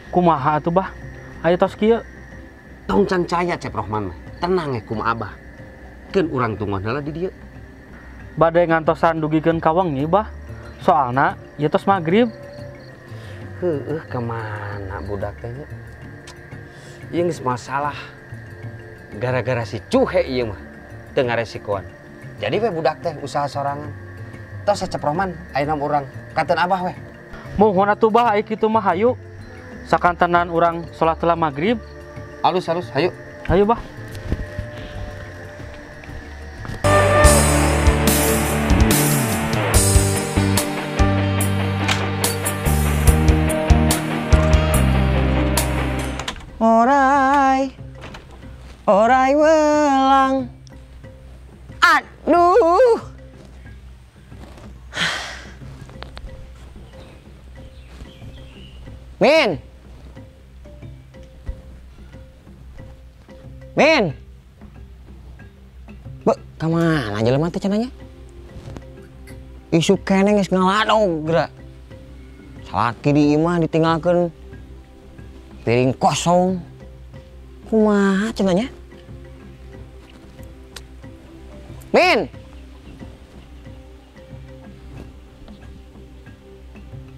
Kumaha atuh bah? Ayo tos kieu. Tong can caya Cep Rohman mah. Tenang kumaha abah. Keun urang tungguan heula di dieu. Bade ngantosan dugikeun ka wengi bah. Soalna ieu tos magrib. Heueuh kemana budak teh nya? Ieu geus masalah. Gara-gara si cuhe ieu mah teu ngaresikoan. Jadi we budak teh usaha sorangan. Tos Cep Rohman ayeuna urang katen abah we. Mohon atuh bah aya kitu mah hayu. Sakantenan urang salat heula magrib. Halus, hayu. Hayu bah. Orai welang. Aduh. Min. Kemana jelema teh cenanya? Isu keneh geus ngaladog geura. Salaki di imah ditinggalkeun piring kosong. Kumaha cenanya? Min.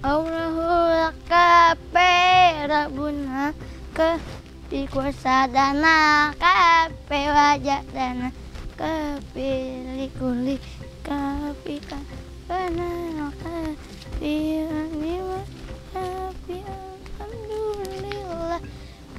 Allahul kape Rabbuna ke dikuasa dana kape wajah dana kapili kuli kapika benar kapi aniwa kapi alhamdulillah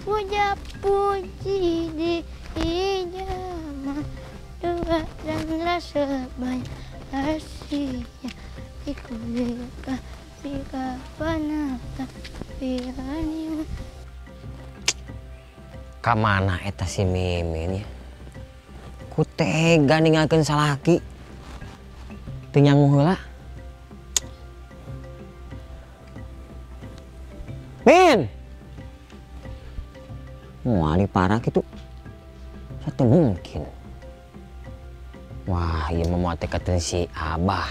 puja puji di ijamah doa dan rasa baik asihnya ikuli kapika benar kapi aniwa. Kamana eta si Mimin ya? Ku tega ninggalkeun salaki. Teu nyangu heula. Min. Moal parah kitu. Satu mungkin. Wah, ieu mah moal teh katen si Abah.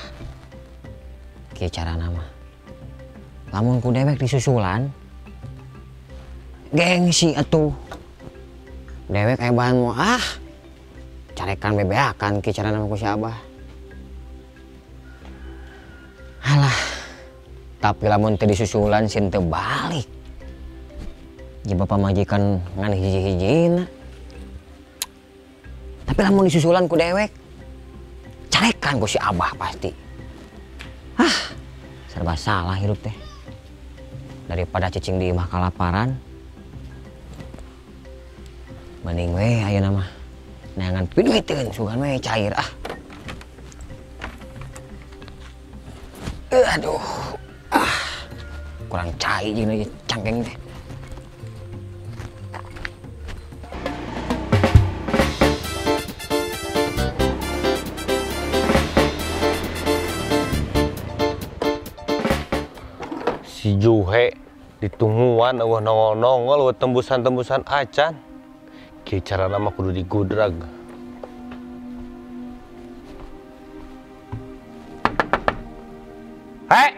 Kieu carana mah. Lamun ku dewek disusulan, gengsi atuh. Dewek aya bahan mau carekan bebeakan ke cara nama ku si Abah. Alah, tapi lamun teu disusulan sin teu balik. Ji bapak majikan ngan hiji-hijina. Tapi lamun disusulan ku dewek, carekan ku si Abah pasti. Serba salah hirup teh. Daripada cicing di imah kalaparan, mending we ayeuna mah neangan piduiteun sugan we cair Aduh. Kurang cair jeung cangkeng teh. Si Juhe ditungguan eueuh nongol-nongol tembusan-tembusan acan. Kieu carana mah kudu digudrag. Hei!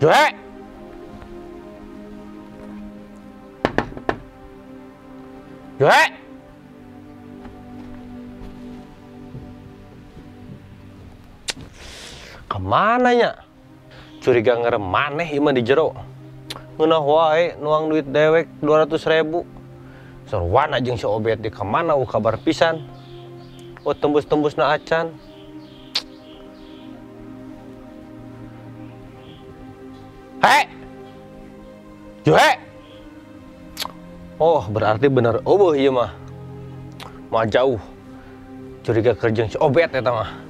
Juhe! Juhe! Kemana nya? Curiga ngerem maneh ieu mah di jero. Ngeunah wae nuang duit dewek 200.000. Sarwana jeung si Obet di kemana kabar pisan. Tembus-tembusna acan. Hei! Juhe! Oh, berarti bener eueuh ieu mah. Mah jauh. Curiga keur jeung si Obet eta mah.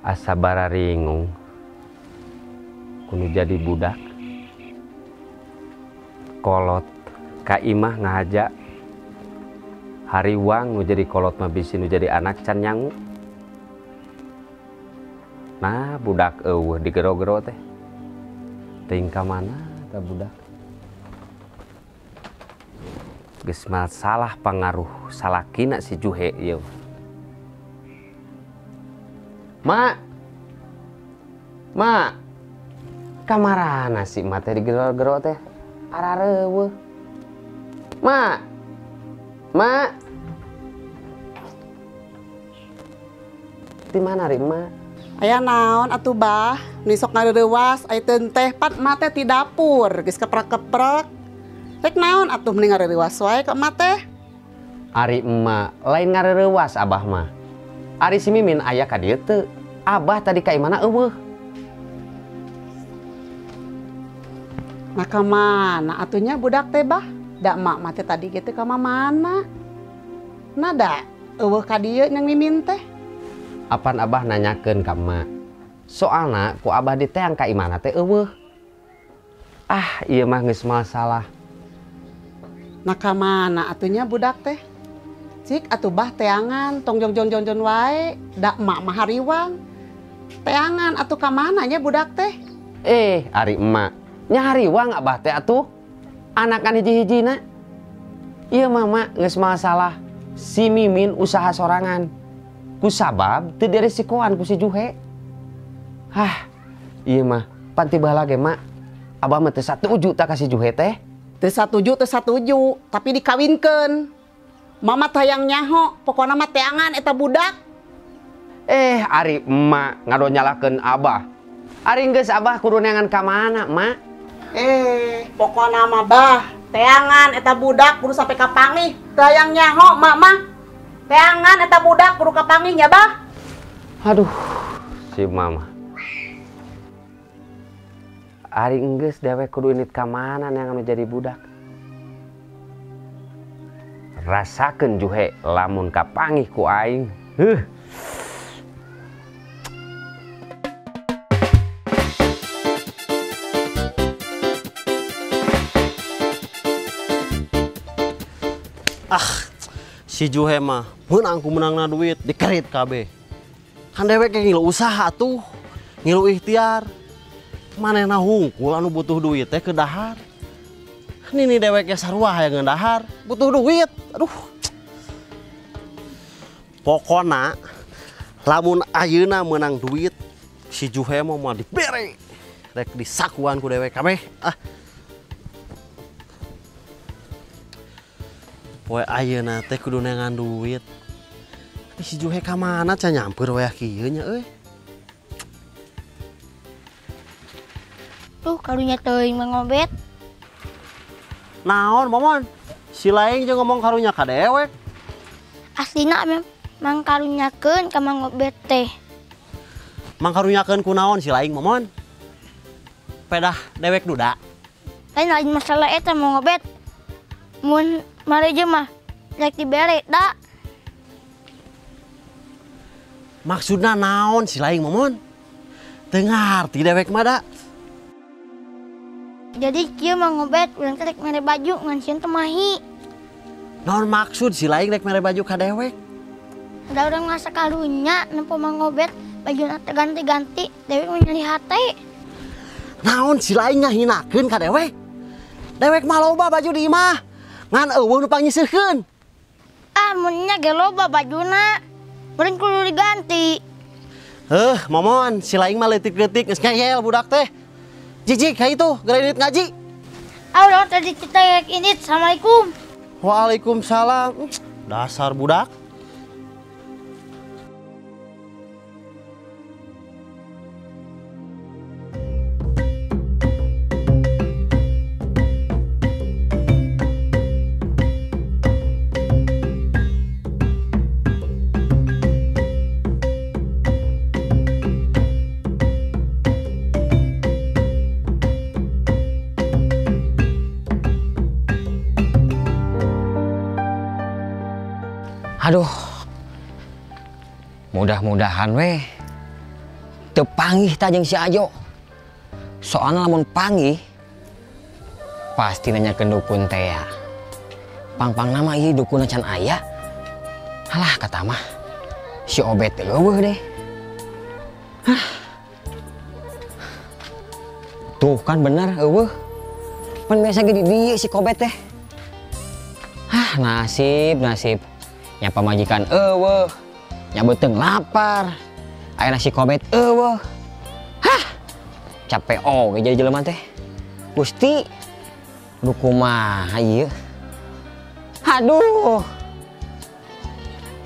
Asa bararingung kudu jadi budak kolot ka imah ngahaja Hariwang nu jadi kolot mah bisi nu jadi anak can nyangu. Nah budak eueuh digero-gero teh. Teuing ka mana tah budak? Geus salah pangaruh salakina si Juhe ieu. Mak. Mak. Kamarana si mak teh digero-gero teh? Arareueuh. Mak. Mak. Di mana ri mak? Aya naon atuh bah, nu sok ngareureuwas aya teh pat mah teh ti dapur, geus keprek-keprek. Rek naon atuh mending ngareureuwas wae ka mah teh. Ari emak lain ngareureuwas abah mah. Ari si Mimin aya ka dieu teu. Abah tadi ka imana eueuh. Nah ka mana atunya budak teh bah? Da emak mah teh tadi gitu ka mana? Nah da eueuh ka dieu yang Mimin teh. Apan abah nanyakeun ka emak. Soalna ku abah diteang ka imana teh eueuh. Ah, ieu mah geus masalah. Nah ka mana atunya budak teh? Cik atuh bah teangan tong jon wae, da emak mah hariwang. Teangan atuh ka mana nya budak teh? Ari emak, nya hariwang abah teh atuh. Anakan hiji-hijina. Ieu mah mak geus masalah. Si Mimin usaha sorangan. Kusabab teu diresikoan ku si Juhe. Hah, ieu mah pan tiba lage mak. Abah mah teu satuju tah ka si Juhe teh. Teu satuju, tapi dikawinkeun. Mama tayang nyaho, pokona mah teangan eta budak. Ari emak ngado nyalakeun abah. Ari geus abah kudu neangan ka mana, mak? Pokona mah bah, teangan eta budak kudu sampai ka pangih. Tayang nyaho, mama. Teangan eta budak kudu ka pangih nya bah. Aduh, si mama. Ari geus dewek kudu init ka mana neangan jadi budak. Rasakeun Juhe lamun ka pangih ku aing. Si Juhe mah menang ku menangna duit dikerit KB. Kan dewek ngilu usaha tuh, ngilu ikhtiar. Manehna hungkul anu butuh duit teh ke dahar. Nini deweknya sarua yang ngedahar, butuh duit. Aduh. Pokona lamun ayeuna menang duit, si Juhe mah mau dibere. Rek disakuan ku dewek kabeh. Poe ayeuna teh kudu neangan duit. Si Juhe ka mana ca nyamper we kieu nya euy. Tuh karunya teuing mangobet. Naon momon? Si laing jeung ngomong karunya ka dewek. Aslina mang karunyakeun ka mangobet teh. Mangkarunyakeun ku naon si laing momon? Pedah dewek duda. Lain masalah eta mangobet. Mun mareje mah rek dibere da. Maksudna naon si laing momon? Teu ngarti dewek mah da. Jadi kieu mangobet urang teh rek mere baju ngan sieun teh mahi. Naon maksud si laing rek mere baju ka dewek? Da urang masa karunya nempo mangobet bajuna teh ganti-ganti dewek mah nyeri hate. Naon si laing ngahinakeun ka dewek? Dewek mah loba baju di imah. Ngan eueuh nu pangiseukeun. Mun nya ge loba bajuna. Meureun kudu diganti. Momon, si laing mah leutik-leutik geus ngeyel budak teh. Jijik ka itu, geus ngaji. Udah tadi kita ini. Assalamualaikum. Waalaikumsalam. Dasar budak. Aduh, mudah-mudahan weh teu panggih ta jeung si Ajo. Soalnya lamun panggih pasti nanyakeun dukun teh ya. Pang-pang nama ieu dukun can aya Alah kata mah si Obet eueuh deh. Hah. Tuh kan bener eueuh. Pan biasa gini dia si Kobet teh. Hah, nasib. Nya pamajikan eueuh. Nya beuteung lapar. Aya si Kobet eueuh. Hah. Capek oge jadi jelema teh. Gusti. Duh kumaha ieu? Aduh.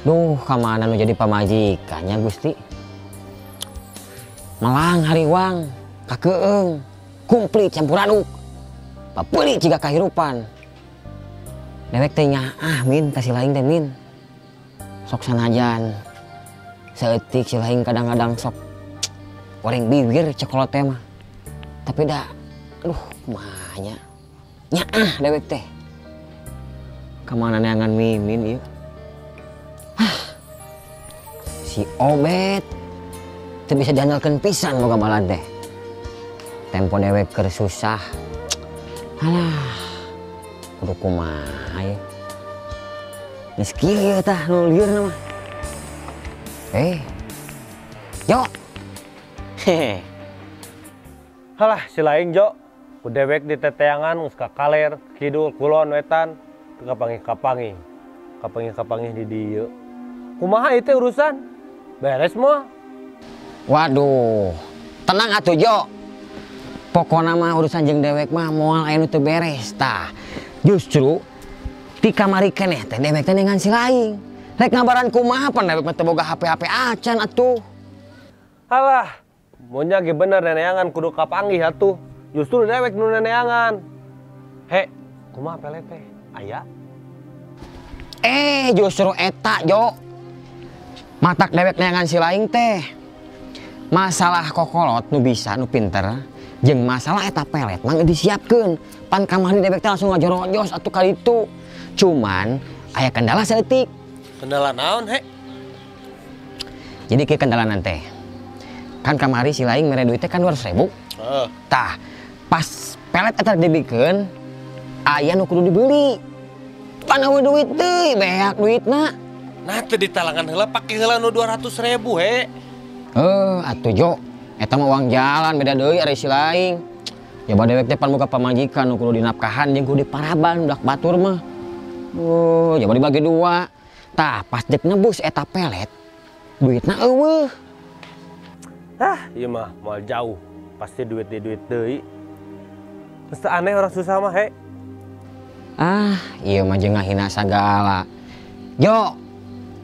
Duh, kamana nu jadi pamajikannya Gusti? Melang hariwang, kakeung, kumplit campur aduk. Papeuli jiga kahirupan. Dewek teh nyaah min kasih laing teh min. Sok sanajan. Saeutik si laing kadang-kadang sok goreng bibir cekolot teh mah. Tapi dah aduh kumaha nya. Nyaah dewek teh. Kamana neangan mimin ieu? Si Obet teu bisa diandalkeun pisan boga balad teh. Tempo dewek keur susah. Alah. Kudu kumaha ye. Geus kieu ieu tah nu lieur mah. Jo. Hehe. Halah si laing Jo. Ku dewek di teteangan geus ka kaler, kidul, kulon, wetan, teu kapangi-kapangi. Kapangi-kapangi di dieu. Kumaha ieu teh urusan? Beres mah. Waduh, tenang atuh Jo. Pokona mah urusan jeung dewek mah moal aya nu teu beres tah. Justru ti kamari keneh teh dewek teh dengan si laing. Rek ngabaran kumaha pan dewek mah teu boga HP acan atuh. Halah, munnya ge bener neneangan kudu kapanggih atuh. Justru dewek nu neneangan. He, kumaha pelet teh? Aya? Justru eta Jo. Matak dewek neangan si laing teh. Masalah kokolot nu bisa nu pinter jeung masalah eta pelet mah geus disiapkeun. Pan kamari dewek teh langsung ngajorojos atuh ka ditu. Cuman aya kendala saeutik. Kendala naon, he? Jadi ke kendala teh. Kan kamari si laing mere duit teh kan 200.000. Tah, pas pelet eta dibikeun aya nu kudu dibeli. Pan eueuh duit deui beak duitna. Nah, teu ditalangan heula pake heula nu 200.000 he. Atuh Jo, eta mah uang jalan beda deui ari si laing. Coba dewek teh pan muka pamajikan nu kudu dinapkahan jeung kudu diparaban budak batur mah. Coba dibagi 2. Tah, pas dek nebus eta pelet, duitna eueuh. Ieu mah moal jauh. Pasti duit di duit deui. Geus teu aneh orang susah mah he. Ieu mah jeung ngahina sagala. Jo,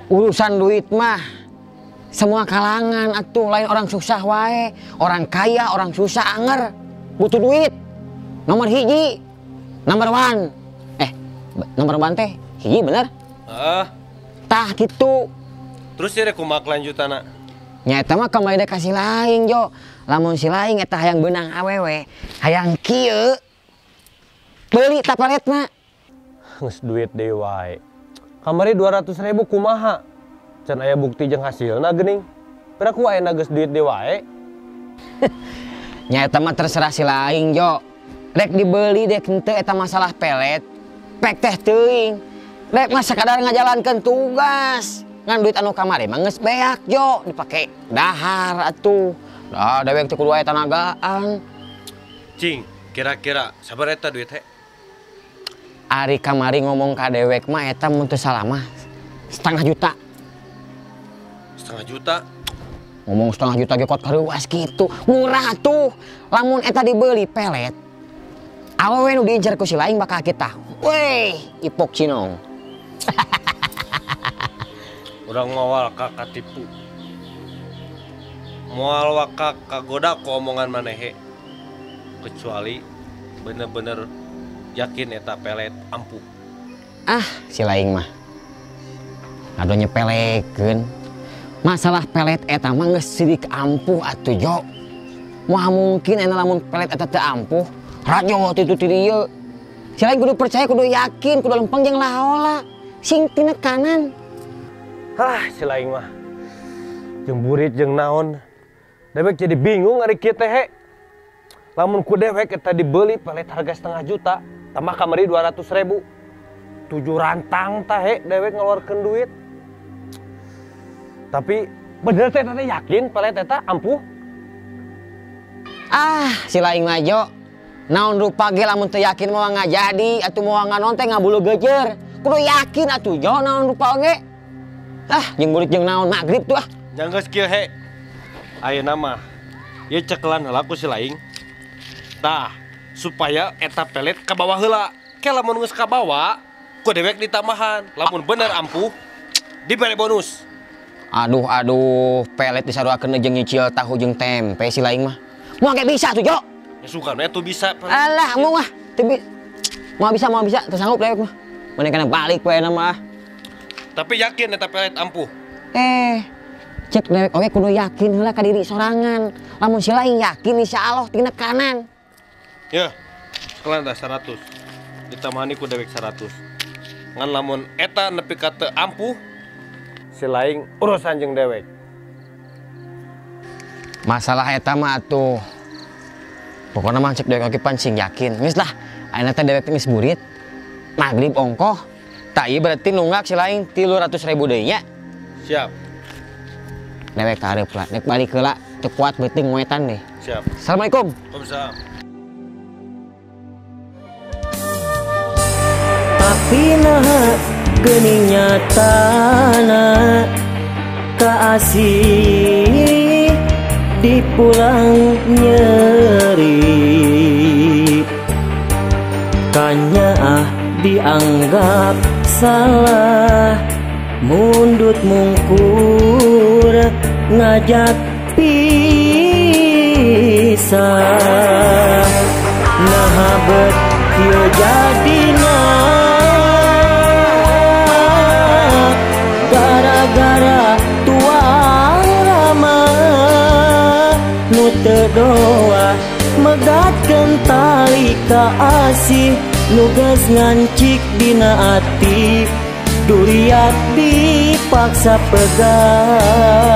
urusan duit mah semua kalangan atuh, lain orang susah wae, orang kaya, orang susah anger butuh duit. Nomor hiji, number one. Nomor one teh hiji bener? Tah gitu. Terus ya kumaha kelanjutanna? Nya eta mah kembali dek kasih laing Jo. Lamun si laing eta hayang beunang awewe, hayang kieu beuli ta paletna. Geus duit deui wae. Kamari 200.000 kumaha? Can aya bukti jeung hasilna geuning. Pira ku aya geus duit deui wae. Nya eta mah terserah si laing Jo. Rek dibeli dek henteu eta masalah pelet. Pek teh teuing. Rek mah sakadar ngajalankeun tugas. Ngan duit anu kamari mah geus beak Jo, dipake dahar atuh. Da dewek teh kudu aya tanagaan. Cing, kira-kira sabar eta duit he? Ari kamari ngomong ka dewek mah eta mun teu salah mah 500 juta. 500 juta? Ngomong 500 juta ge kot kareuwas kitu. Murah tuh. Lamun eta dibeli pelet, awewe nu diincer ku si laing bakal kita. Weh, ipok cinong. Urang moal kakak tipu. Moal wakak kagoda ku omongan manehe. Kecuali bener-bener yakin eta pelet ampuh. Si laing mah ado nyepelekeun. Masalah pelet eta mah geus sidik ampuh atuh Jo. Moal mungkin ena lamun pelet eta teu ampuh, rajo itu ti dieu. Si laing kudu percaya, kudu yakin, kudu lempeng jeung laola. Sing tina kanan. Si laing mah jeung burit jeung naon. Dewek jadi bingung ari kieu teh he. Lamun ku dewek eta dibeli pelet harga 500 juta, tambah kamari 200.000. 7 rantang tah he dewek ngeluarkeun duit. Tapi bener teh teh yakin pelet eta ampuh? Ah, si laing majo. Naon rupa ge lamun teu yakin moal ngajadi atuh moal nganon teh ngabulu geujeur. Kudu yakin atuh jo naon rupa oge. Ah, jeung murid jeung naon magrib tuh ah. Janggeus kieu he. Ayeuna mah ieu cekelan heula ku si laing. Tah, supaya eta pelet ka bawah heula. Ke lamun geus ka bawah, ku dewek ditamahan. Lamun bener ampuh, dibere bonus. Aduh, pelet disaruakeun jeung nyicil tahu jeung tempe si laing mah. Moal ge bisa tuh jo. Ya suka tuh bisa. Alah, mau mah. Mau bisa, teu sanggup dewek mah. Mending kana balik we mah. Tapi yakin eta pelet ampuh. Cek dewek oge kudu yakin heula ka diri sorangan. Lamun si laing yakin insyaallah tina kanan. Ya, sekelan dah 100. Ditamani ku dewek 100. Ngan lamun eta nepi ka teu ampuh, si laing urusan jeung dewek. Masalah eta mah atuh. Pokokna mah cek dewek oge pancing yakin. Geus lah, ayeuna teh dewek geus burit. Magrib ongkoh. Tah ieu berarti nunggak si laing 300.000 deui nya. Siap. Dewek kareup lah, dek balik heula teu kuat beuting ngoetan deh. Siap. Assalamualaikum. Waalaikumsalam. Tapi nah geuning nyatana kaasih dipulang nyeri kanya dianggap salah mundut mungkur ngajak pisah nah bet kieu jadina gara-gara tuang rama nu teu doa megatkeun tali kaasih nu geus ngancik dina ati duriat dipaksa pegang